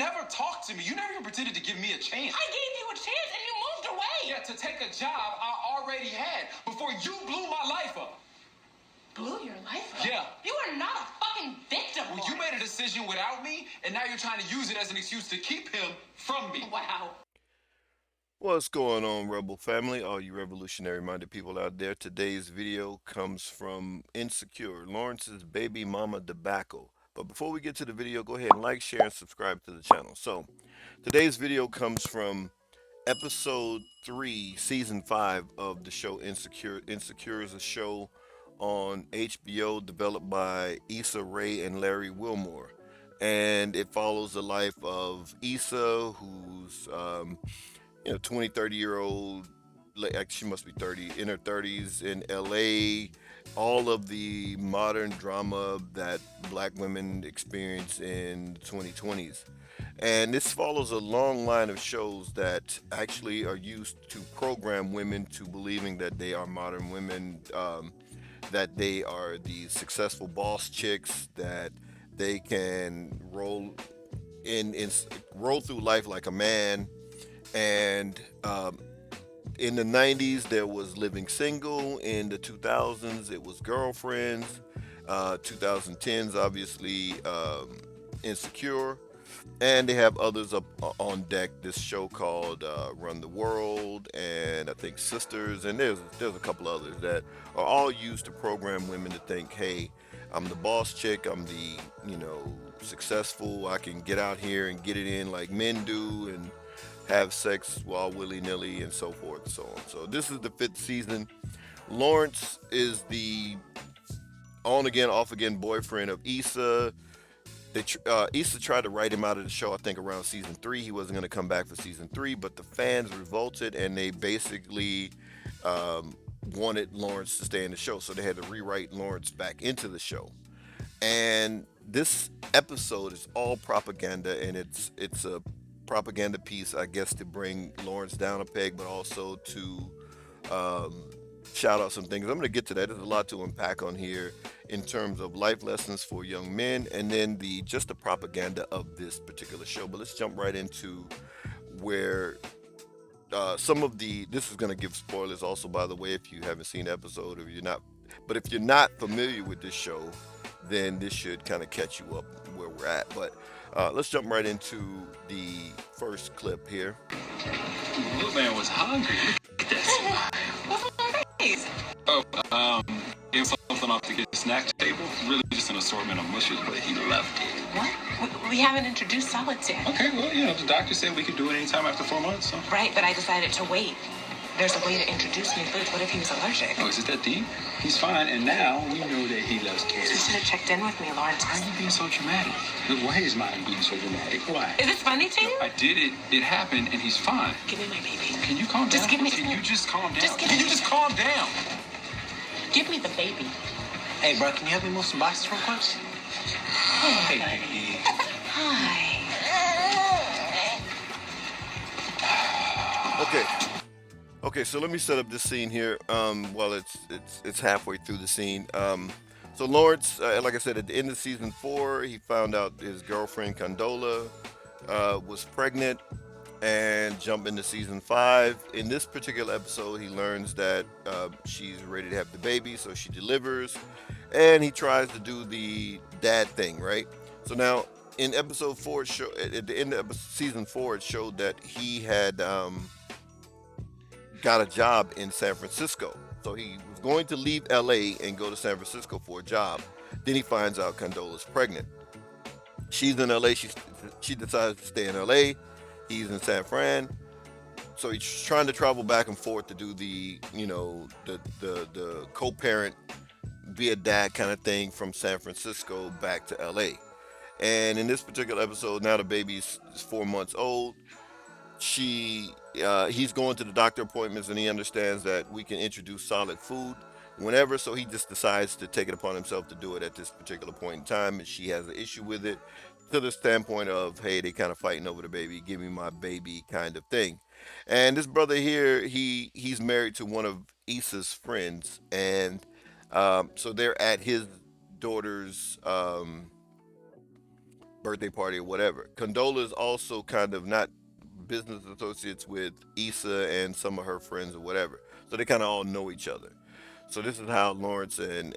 never talked to me. You never even pretended to give me a chance. I gave you a chance and you moved away. Yeah, to take a job I already had before you blew my life up. Blew your life up? Yeah. You are not a fucking victim. Well, you made a decision without me, and now you're trying to use it as an excuse to keep him from me. Wow. What's going on, Rebel family? All you revolutionary-minded people out there. Today's video comes from Insecure, Lawrence's baby mama Debacle. But before we get to the video, go ahead and like, share, and subscribe to the channel. So, today's video comes from episode 3, season 5 of the show Insecure. Insecure is a show on HBO developed by Issa Rae and Larry Wilmore. And it follows the life of Issa, who's 20, 30-year-old, like she must be 30, in her 30s in LA, all of the modern drama that black women experience in the 2020s. And this follows a long line of shows that actually are used to program women to believing that they are modern women, that they are the successful boss chicks, that they can roll through life like a man. And in the 90s, there was Living Single. In the 2000s, it was Girlfriends. 2010s, obviously, Insecure. And they have others up on deck. This show called Run the World, and I think Sisters. And there's a couple others that are all used to program women to think, hey, I'm the boss chick. I'm the, successful. I can get out here and get it in like men do, and have sex while willy-nilly, and so forth and so on. So this is the 5th season. Lawrence is the on-again, off-again boyfriend of Issa. Issa tried to write him out of the show, I think, around season 3. He wasn't going to come back for season 3, but the fans revolted, and they basically wanted Lawrence to stay in the show, so they had to rewrite Lawrence back into the show. And this episode is all propaganda, and it's a propaganda piece, I guess, to bring Lawrence down a peg, but also to shout out some things. I'm going to get to that. There's a lot to unpack on here in terms of life lessons for young men, and then the propaganda of this particular show. But let's jump right into where this is going to give spoilers also, by the way, if you haven't seen the episode, or if you're not familiar with this show, then this should kind of catch you up where we're at. But let's jump right into the first clip here. Little man was hungry. Look at that smile. What's on my face? It was something off the snack table. Really just an assortment of mushes, but he loved it. What? We haven't introduced solids yet. Okay, well, the doctor said we could do it anytime after 4 months. So. Right, but I decided to wait. There's a way to introduce new foods. What if he was allergic? Oh, is it that deep? He's fine, and now we know that he loves You kids. should have checked in with me, Lawrence. Why are you being so dramatic? Why is mine being so dramatic? Why? Is this funny to you? I did it. It happened, and he's fine. Give me my baby. Can you calm down? Just give me- Can you just calm down? Just give Can me- you just calm down? Give me the baby. Hey, bro, can you help me move some boxes real quick? Hey, baby. Hi. Okay, so let me set up this scene here. Well, it's halfway through the scene. So Lawrence, like I said, at the end of season 4, he found out his girlfriend Condola was pregnant, and jump into season 5. In this particular episode, he learns that she's ready to have the baby, so she delivers, and he tries to do the dad thing, right? So now, in episode 4, at the end of season 4, it showed that he had got a job in San Francisco. So he was going to leave LA and go to San Francisco for a job. Then he finds out Condola's pregnant. She's in LA. She decides to stay in LA. He's in San Fran. So he's trying to travel back and forth to do the co-parent, be a dad kind of thing from San Francisco back to LA. And in this particular episode, now the baby's 4 months old. He's going to the doctor appointments, and he understands that we can introduce solid food whenever, so he just decides to take it upon himself to do it at this particular point in time, and she has an issue with it, to the standpoint of, hey, they kind of fighting over the baby, give me my baby kind of thing. And this brother here, he's married to one of Issa's friends, and so they're at his daughter's birthday party or whatever. Condola is also kind of not business associates with Issa and some of her friends or whatever. So they kind of all know each other. So this is how Lawrence and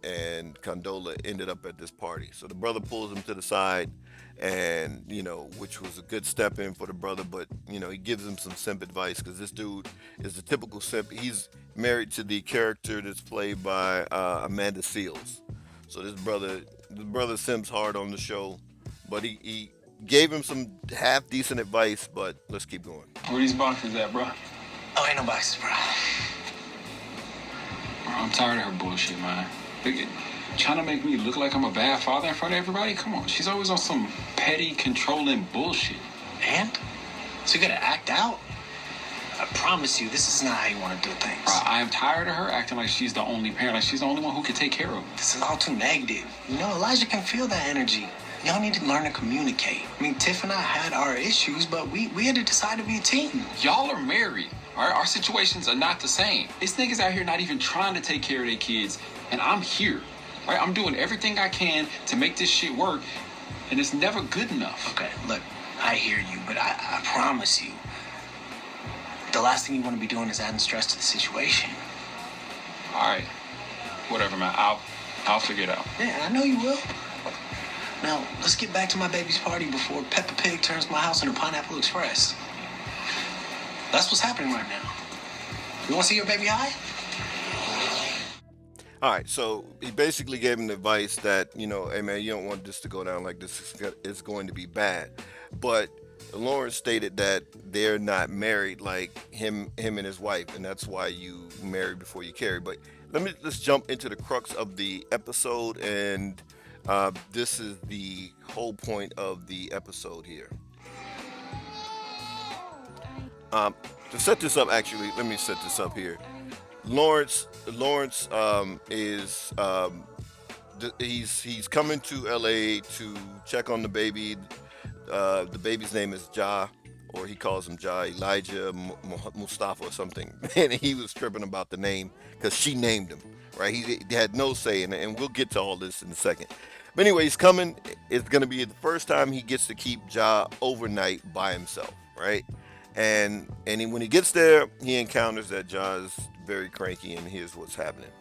Condola ended up at this party. So the brother pulls him to the side, and which was a good step in for the brother, but he gives him some simp advice because this dude is the typical simp. He's married to the character that's played by Amanda Seales. So the brother simps hard on the show, but he gave him some half decent advice. But let's keep going. Where these boxes at, bro? Oh, ain't no boxes, bro. I'm tired of her bullshit, man. Trying to make me look like I'm a bad father in front of everybody? Come on, she's always on some petty, controlling bullshit. And? So you gotta act out? I promise you, this is not how you want to do things. I am tired of her acting like she's the only parent, like she's the only one who can take care of him. This is all too negative. Elijah can feel that energy. Y'all need to learn to communicate. I mean, Tiff and I had our issues, but we had to decide to be a team. Y'all are married. All right? Our situations are not the same. These niggas out here not even trying to take care of their kids, and I'm here. Right? I'm doing everything I can to make this shit work, and it's never good enough. Okay, look, I hear you, but I promise you, the last thing you want to be doing is adding stress to the situation. All right. Whatever, man. I'll figure it out. Yeah, I know you will. Now, let's get back to my baby's party before Peppa Pig turns my house into Pineapple Express. That's what's happening right now. You want to see your baby high? All right, so he basically gave him the advice that, hey man, you don't want this to go down like this. It's going to be bad. But Lawrence stated that they're not married like him and his wife, and that's why you marry before you carry. But let's jump into the crux of the episode, and this is the whole point of the episode here. To set this up, actually, let me set this up here. Lawrence is he's coming to LA to check on the baby. The baby's name is Ja, or he calls him Ja, Elijah Mustafa or something. And he was tripping about the name because she named him, right? He had no say in it, and we'll get to all this in a second. But anyway, he's coming. It's going to be the first time he gets to keep Ja overnight by himself, right? And when he gets there, he encounters that Ja is very cranky, and here's what's happening.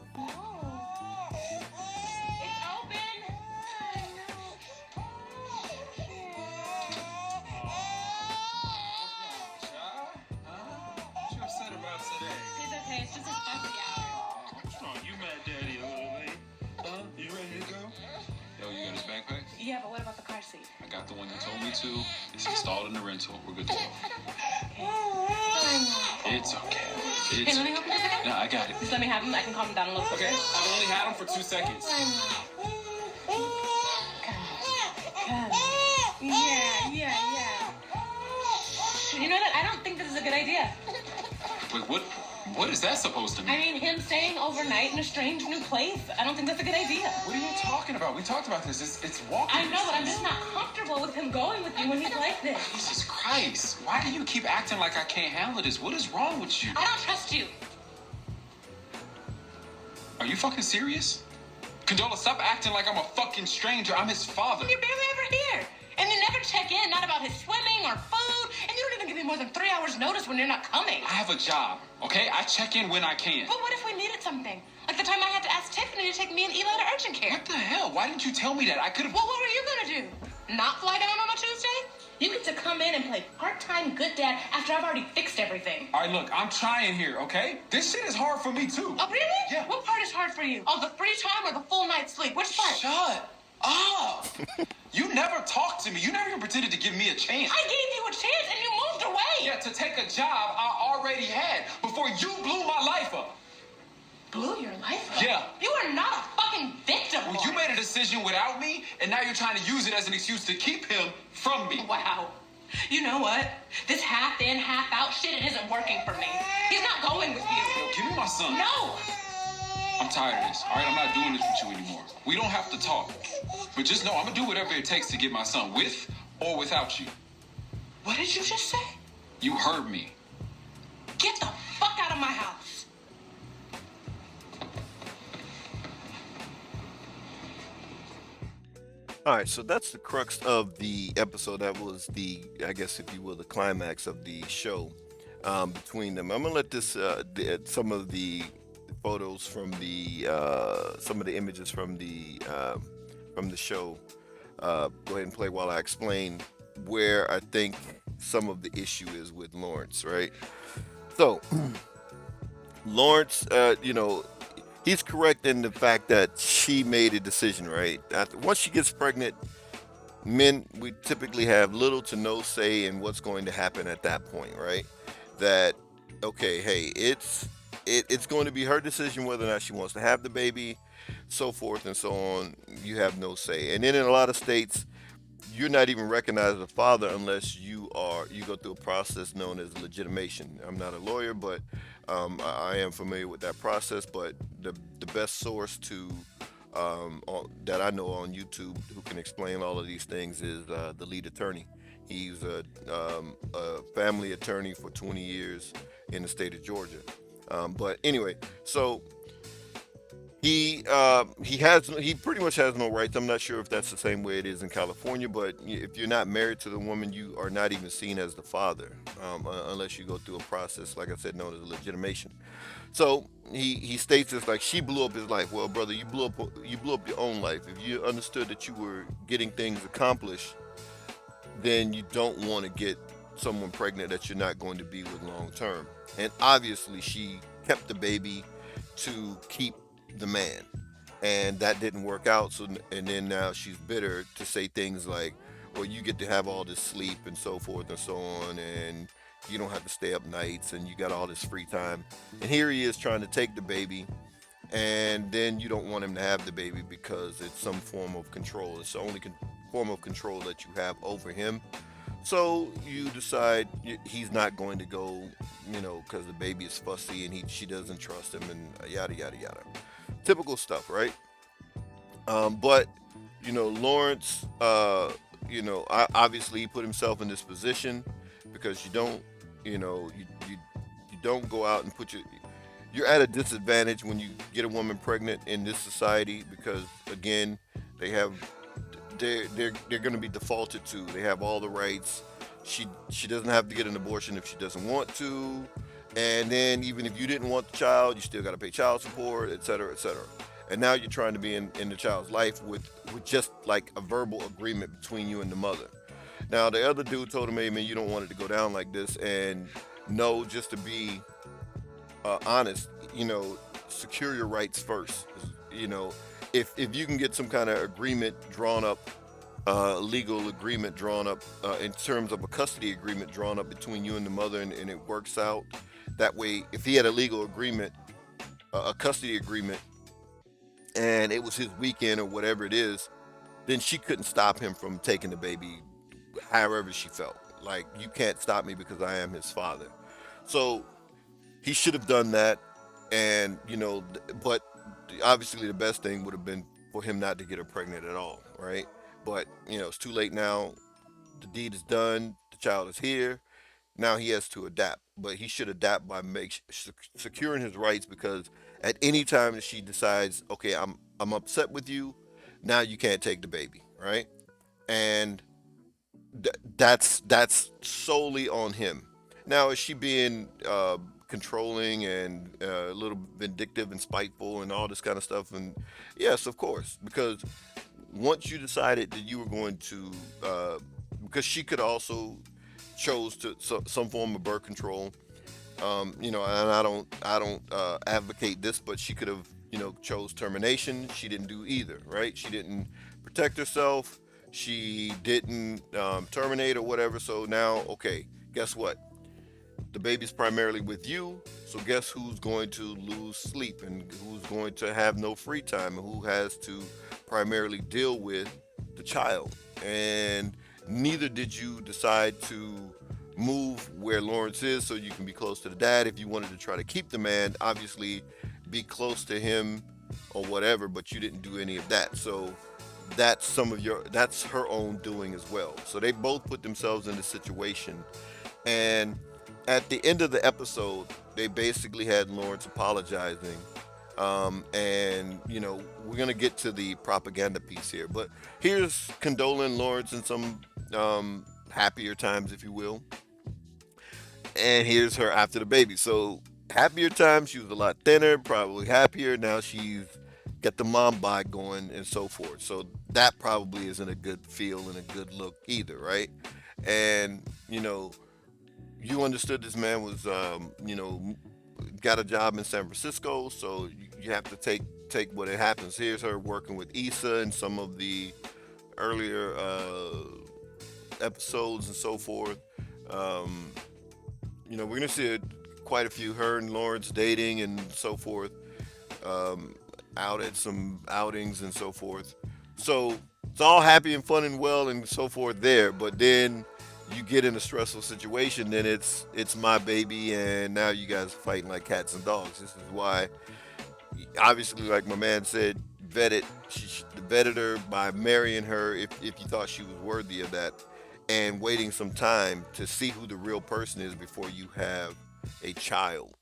Yeah, but what about the car seat? I got the one you told me to. It's installed in the rental. We're good to go. It's okay. Hey, let me help you a second? No, I got it. Just let me have him. I can calm him down a little bit. Okay, I've only had him for 2 seconds. Yeah. You know what? I don't think this is a good idea. Wait, what is that supposed to mean? I mean, him staying overnight in a strange new place. I don't think that's a good idea. What are you talking about? We talked about this. It's walking. I know, but I'm just not comfortable with him going with you when he's like this. Jesus Christ. Why do you keep acting like I can't handle this? What is wrong with you? I don't trust you. Are you fucking serious? Condola, stop acting like I'm a fucking stranger. I'm his father. You're barely ever here. And you never check in, not about his swimming or food. And you don't even give me more than 3 hours notice when you're not coming. I have a job, okay? I check in when I can. But what if we needed something? Like the time I had to ask Tiffany to take me and Eli to urgent care. What the hell? Why didn't you tell me that? I could have... Well, what were you gonna do? Not fly down on a Tuesday? You get to come in and play part-time good dad after I've already fixed everything. All right, look, I'm trying here, okay? This shit is hard for me, too. Oh, really? Yeah. What part is hard for you? Oh, the free time or the full night's sleep? Which part? Shut up. You never talked to me. You never even pretended to give me a chance. I gave you a chance and you moved away. Yeah, to take a job I already had before you blew my life up. Blew your life up? Yeah. You are not a fucking victim. Well, you made a decision without me, and now you're trying to use it as an excuse to keep him from me. Wow. You know what? This half in, half out shit, it isn't working for me. He's not going with you. Yo, give me my son. No. I'm tired of this, all right? I'm not doing this with you anymore. We don't have to talk. But just know I'm going to do whatever it takes to get my son, with or without you. What did you just say? You heard me. Get the fuck out of my house. All right, so that's the crux of the episode. That was the, I guess, if you will, the climax of the show between them. I'm gonna let some of the photos from some of the images from the show go ahead and play while I explain where I think some of the issue is with Lawrence. Right. So Lawrence, he's correct in the fact that she made a decision. Right. Once she gets pregnant, men, we typically have little to no say in what's going to happen at that point, right? That okay, hey, it's going to be her decision whether or not she wants to have the baby, so forth and so on. You have no say. And then in a lot of states, you're not even recognized as a father unless you go through a process known as legitimation. I'm not a lawyer, but I am familiar with that process. But the best source that I know on YouTube who can explain all of these things is the lead attorney. He's a family attorney for 20 years in the state of Georgia. But anyway, so he pretty much has no rights. I'm not sure if that's the same way it is in California, but if you're not married to the woman, you are not even seen as the father unless you go through a process, like I said, known as legitimation. So he states this like she blew up his life. Well, brother, you blew up your own life. If you understood that you were getting things accomplished, then you don't want to get someone pregnant that you're not going to be with long term. And obviously, she kept the baby to keep the man, and that didn't work out. So, and then now she's bitter to say things like, "Well, you get to have all this sleep and so forth and so on, and you don't have to stay up nights, and you got all this free time." And here he is trying to take the baby, and then you don't want him to have the baby because it's some form of control. It's the only form of control that you have over him. So you decide he's not going to go, because the baby is fussy and she doesn't trust him and yada yada yada. Typical stuff, right? But Lawrence, obviously he put himself in this position because you don't go out and you're at a disadvantage when you get a woman pregnant in this society because again they have they're going to be defaulted to. They have all the rights. She doesn't have to get an abortion if she doesn't want to, and then even if you didn't want the child, you still got to pay child support, et cetera, et cetera. And now you're trying to be in the child's life with just like a verbal agreement between you and the mother. Now the other dude told him, "Hey man, you don't want it to go down like this," and no, just to be honest, secure your rights first. You know, if you can get some kind of agreement drawn up, legal agreement drawn up in terms of a custody agreement drawn up between you and the mother, and it works out that way. If he had a legal agreement, a custody agreement, and it was his weekend or whatever it is, then she couldn't stop him from taking the baby however she felt. Like, you can't stop me because I am his father. So he should have done that. And, but obviously the best thing would have been for him not to get her pregnant at all, right? But, it's too late now. The deed is done. The child is here. Now he has to adapt. But he should adapt by securing his rights because at any time that she decides, okay, I'm upset with you, now you can't take the baby, right? And that's solely on him. Now, is she being controlling and a little vindictive and spiteful and all this kind of stuff? And yes, of course, because once you decided that you were going to, because she could also chose to some form of birth control. And I don't advocate this, but she could have, chose termination. She didn't do either, right? She didn't protect herself. She didn't terminate or whatever. So now, okay, guess what? The baby's primarily with you. So guess who's going to lose sleep and who's going to have no free time and who has to primarily deal with the child? And neither did you decide to move where Lawrence is so you can be close to the dad. If you wanted to try to keep the man, obviously be close to him or whatever, but you didn't do any of that. So that's her own doing as well. So they both put themselves in the situation. And at the end of the episode, they basically had Lawrence apologizing And we're gonna get to the propaganda piece here, but here's Condola and Lawrence in some happier times, if you will, and here's her after the baby. So happier times, she was a lot thinner, probably happier. Now she's got the mom bod going and so forth. So that probably isn't a good feel and a good look either, right? And you understood this man was got a job in San Francisco, so you have to take what it happens. Here's her working with Issa and some of the earlier episodes and so forth. Um, we're gonna see quite a few her and Lawrence dating and so forth, um, out at some outings and so forth. So it's all happy and fun and well and so forth there. But then you get in a stressful situation, then it's my baby, and now you guys are fighting like cats and dogs. This is why, obviously, like my man said, vetted. She vetted her by marrying her if you thought she was worthy of that, and waiting some time to see who the real person is before you have a child.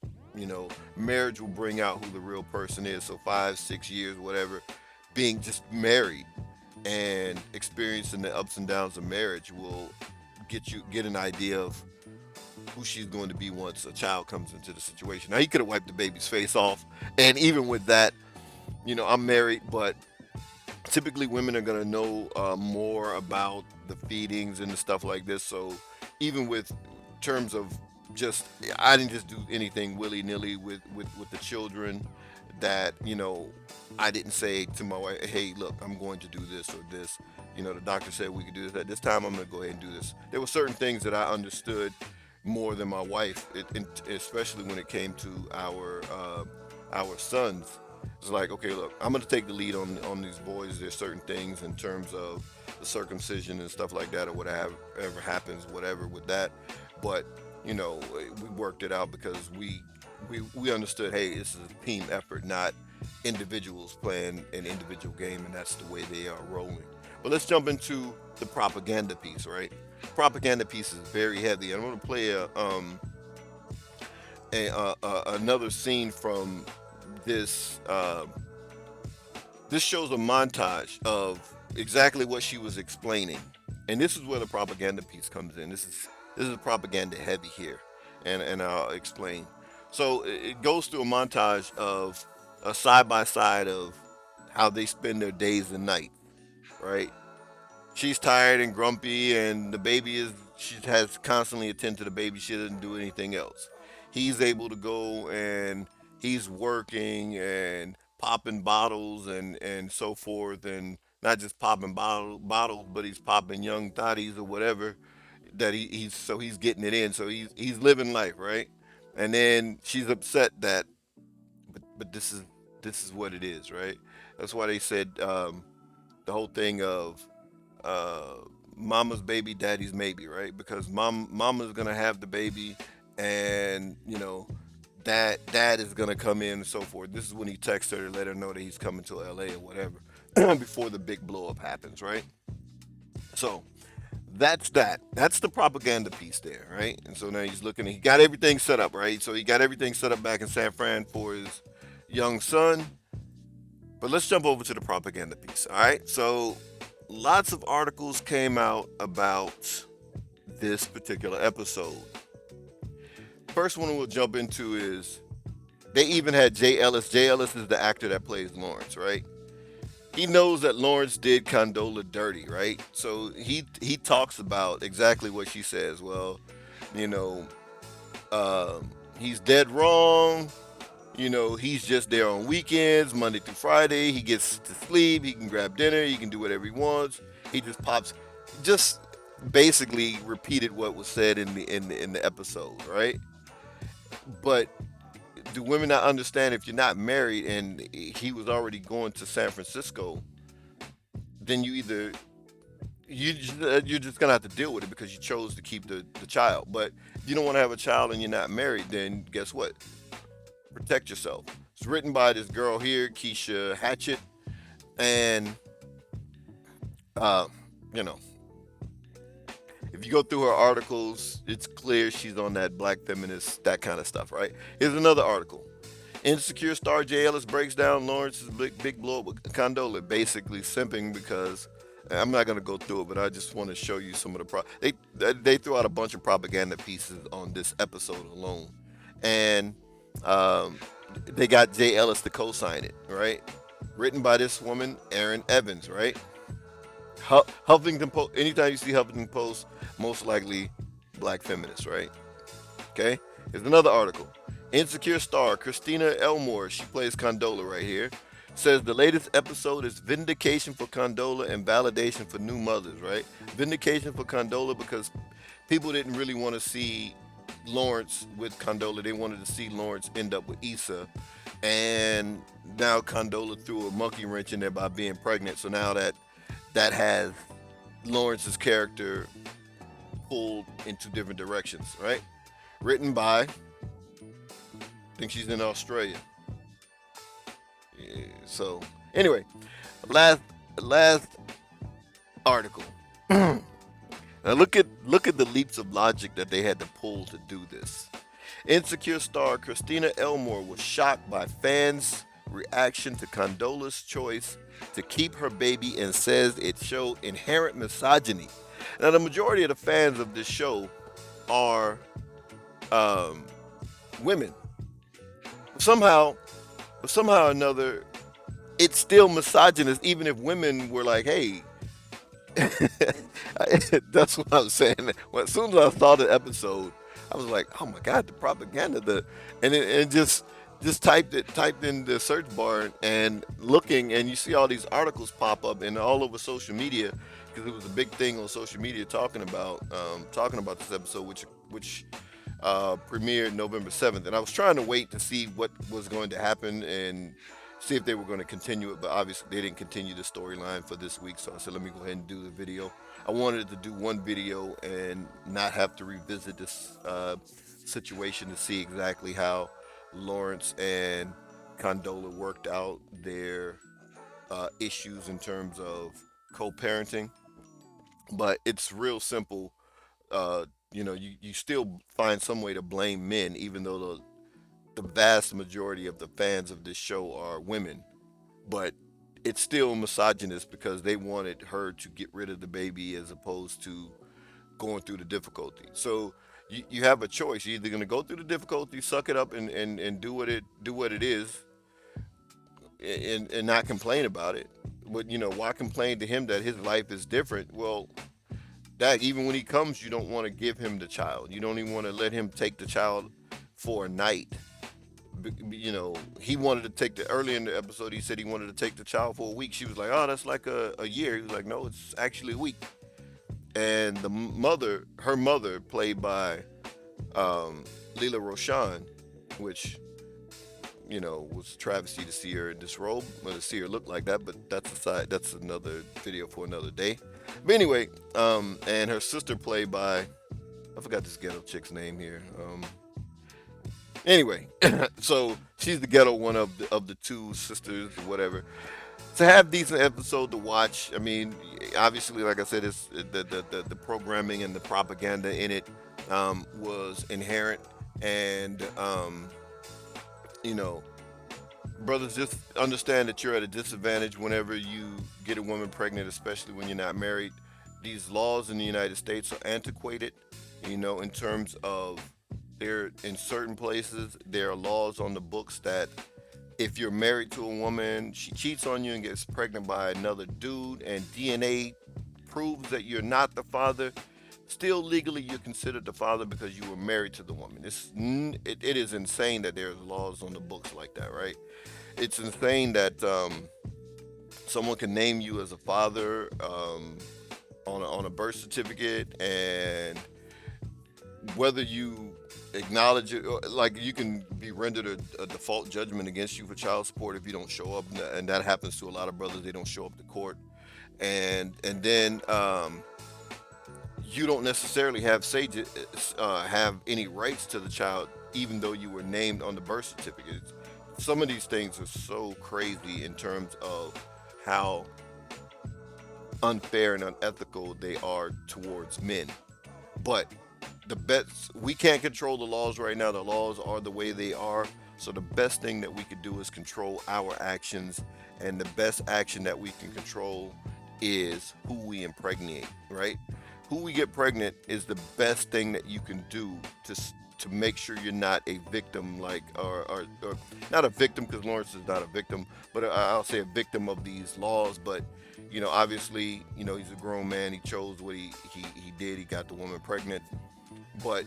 Marriage will bring out who the real person is. So 5, 6 years, whatever, being just married and experiencing the ups and downs of marriage will get an idea of who she's going to be once a child comes into the situation. Now he could have wiped the baby's face off, and even with that, I'm married, but typically women are going to know more about the feedings and the stuff like this. So even with terms of just, I didn't just do anything willy nilly with the children. That I didn't say to my wife, hey, look, I'm going to do this or this. The doctor said we could do this at this time. I'm going to go ahead and do this. There were certain things that I understood more than my wife, especially when it came to our sons. It's like, okay, look, I'm going to take the lead on these boys. There's certain things in terms of the circumcision and stuff like that, or whatever ever happens, whatever with that. But we worked it out because we understood, hey, this is a team effort, not individuals playing an individual game, and that's the way they are rolling. But let's jump into the propaganda piece, right? Propaganda piece is very heavy. I'm going to play another scene from this. This shows a montage of exactly what she was explaining, and this is where the propaganda piece comes in. This is propaganda heavy here, and I'll explain. So it goes through a montage of a side by side of how they spend their days and nights, right? She's tired and grumpy, and the baby is she has constantly attend to the baby. She doesn't do anything else. He's able to go and he's working and popping bottles and so forth, and not just popping bottles, but he's popping young thotties or whatever that he's getting it in. So he's living life, right? And then she's upset that, but this is what it is, right? That's why they said the whole thing of uh, mama's baby, daddy's maybe, right? Because mama's gonna have the baby, and dad is gonna come in and so forth. This is when he texts her to let her know that he's coming to LA or whatever before the big blow up happens, right? So that's that. That's the propaganda piece there, right? And so now he's looking. He got everything set up, right? So he got everything set up back in San Fran for his young son. But let's jump over to the propaganda piece. All right. So lots of articles came out about this particular episode. First one we'll jump into is they even had Jay Ellis. Jay Ellis is the actor that plays Lawrence, right? He knows that Lawrence did Condola dirty, right? So he talks about exactly what she says. Well, you know, he's dead wrong. He's just there on weekends, Monday through Friday. He gets to sleep. He can grab dinner. He can do whatever he wants. He just pops, just basically repeated what was said in the episode, right? But do women not understand if you're not married and he was already going to San Francisco, then you're just gonna have to deal with it because you chose to keep the child. But if you don't want to have a child and you're not married, then guess what? Protect yourself. It's written by this girl here, Keisha Hatchett, and uh, you know, if you go through her articles, it's clear she's on that black feminist, that kind of stuff, right? Here's another article. Insecure star Jay Ellis breaks down Lawrence's big blow up with Condola, basically simping because I'm not gonna go through it, but I just want to show you some of the they threw out a bunch of propaganda pieces on this episode alone, and um, they got Jay Ellis to co-sign it, right? Written by this woman, Erin Evans, right? Huffington Post. Anytime you see Huffington Post, most likely black feminist, right? Okay. Here's another article. Insecure star Christina Elmore, she plays Condola right here, says the latest episode is vindication for Condola and validation for new mothers, right? Vindication for Condola because people didn't really want to see Lawrence with Condola. They wanted to see Lawrence end up with Issa. And now Condola threw a monkey wrench in there by being pregnant. So now that has Lawrence's character pulled in two different directions, right? Written by, I think she's in Australia. Yeah, so anyway, last article. Now look at the leaps of logic that they had to pull to do this. Insecure star Christina Elmore was shocked by fans' reaction to Condola's choice to keep her baby and says it showed inherent misogyny. Now the majority of the fans of this show are women. Somehow or another, it's still misogynist, even if women were like, "Hey," that's what I'm saying. Well, as soon as I saw the episode, I was like, "Oh my God, the propaganda!" And just typed in the search bar and looking, and you see all these articles pop up and all over social media because it was a big thing on social media talking about this episode, which premiered November 7th. And I was trying to wait to see what was going to happen and see if they were going to continue it, but obviously they didn't continue the storyline for this week. So I said, let me go ahead and do the video. I wanted to do one video and not have to revisit this situation to see exactly how Lawrence and Condola worked out their issues in terms of co-parenting. But it's real simple. You still find some way to blame men, even though the vast majority of the fans of this show are women. But it's still misogynist because they wanted her to get rid of the baby as opposed to going through the difficulty. So you have a choice. You're either going to go through the difficulty, suck it up, and do what it is, and not complain about it. But why complain to him that his life is different? Well, that even when he comes, you don't want to give him the child. You don't even want to let him take the child for a night. He wanted to take early in the episode. He said he wanted to take the child for a week. She was like, "Oh, that's like a year." He was like, "No, it's actually a week." And her mother, played by Leela Roshan, which was a travesty to see her in this role, or to see her look like that. But that's another video for another day. But anyway, and her sister, played by, I forgot this ghetto chick's name here. Anyway, so she's the ghetto one of the two sisters, or whatever. To have decent episode to watch. I mean, obviously, like I said, it's the programming and the propaganda in it was inherent, and you know, brothers, just understand that you're at a disadvantage whenever you get a woman pregnant, especially when you're not married. These laws in the United States are antiquated, in terms of in certain places, there are laws on the books that if you're married to a woman, she cheats on you and gets pregnant by another dude, and DNA proves that you're not the father, still legally you're considered the father because you were married to the woman. It is insane that there's laws on the books like that, right? It's insane that someone can name you as a father on a birth certificate, and whether you acknowledge it, like, you can be rendered a default judgment against you for child support if you don't show up, and that happens to a lot of brothers. They don't show up to court, and then you don't necessarily have any rights to the child, even though you were named on the birth certificate. Some of these things are so crazy in terms of how unfair and unethical they are towards men. But we can't control the laws right now. The laws are the way they are. So the best thing that we could do is control our actions, and the best action that we can control is who we impregnate, right? Who we get pregnant is the best thing that you can do to make sure you're not a victim, like or not a victim, because Lawrence is not a victim, but I'll say a victim of these laws. But obviously, he's a grown man. He chose what he did. He got the woman pregnant, but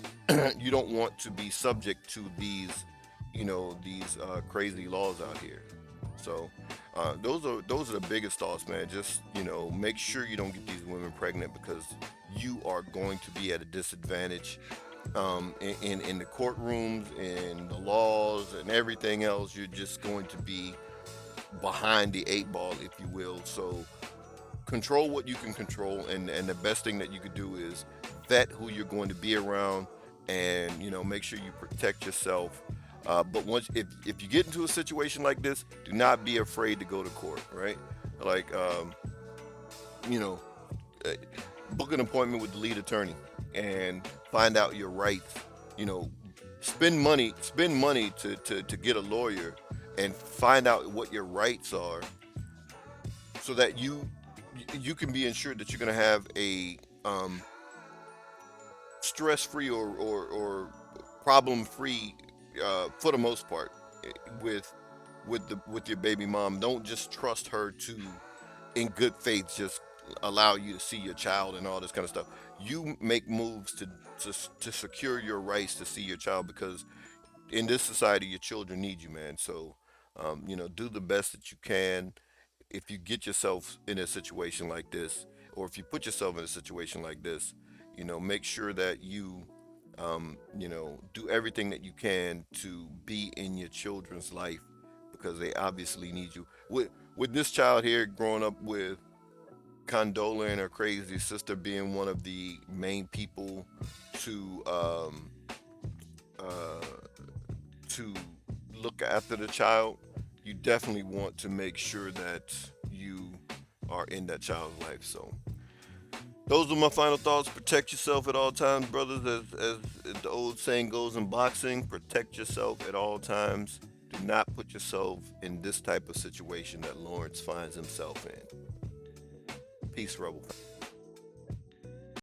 you don't want to be subject to these crazy laws out here. So those are the biggest thoughts, man. Just make sure you don't get these women pregnant, because you are going to be at a disadvantage in the courtrooms and the laws and everything else. You're just going to be behind the eight ball, if you will. So control what you can control, and the best thing that you could do is vet who you're going to be around, and make sure you protect yourself. But if you get into a situation like this, do not be afraid to go to court, right? Like you know uh, book an appointment with the lead attorney and find out your rights. you know spend money to get a lawyer and find out what your rights are, so that you can be ensured that you're going to have a stress-free or problem-free, for the most part, with with your baby mom. Don't just trust her to, in good faith, just allow you to see your child and all this kind of stuff. You make moves to secure your rights to see your child, because in this society, your children need you, man. So, do the best that you can. If you get yourself in a situation like this, or if you put yourself in a situation like this, make sure that you, do everything that you can to be in your children's life, because they obviously need you. With this child here growing up with Condola and her crazy sister being one of the main people to uh, to look after the child, you definitely want to make sure that you are in that child's life. So those are my final thoughts. Protect yourself at all times, brothers. As the old saying goes in boxing, protect yourself at all times. Do not put yourself in this type of situation that Lawrence finds himself in. Peace, Rebel.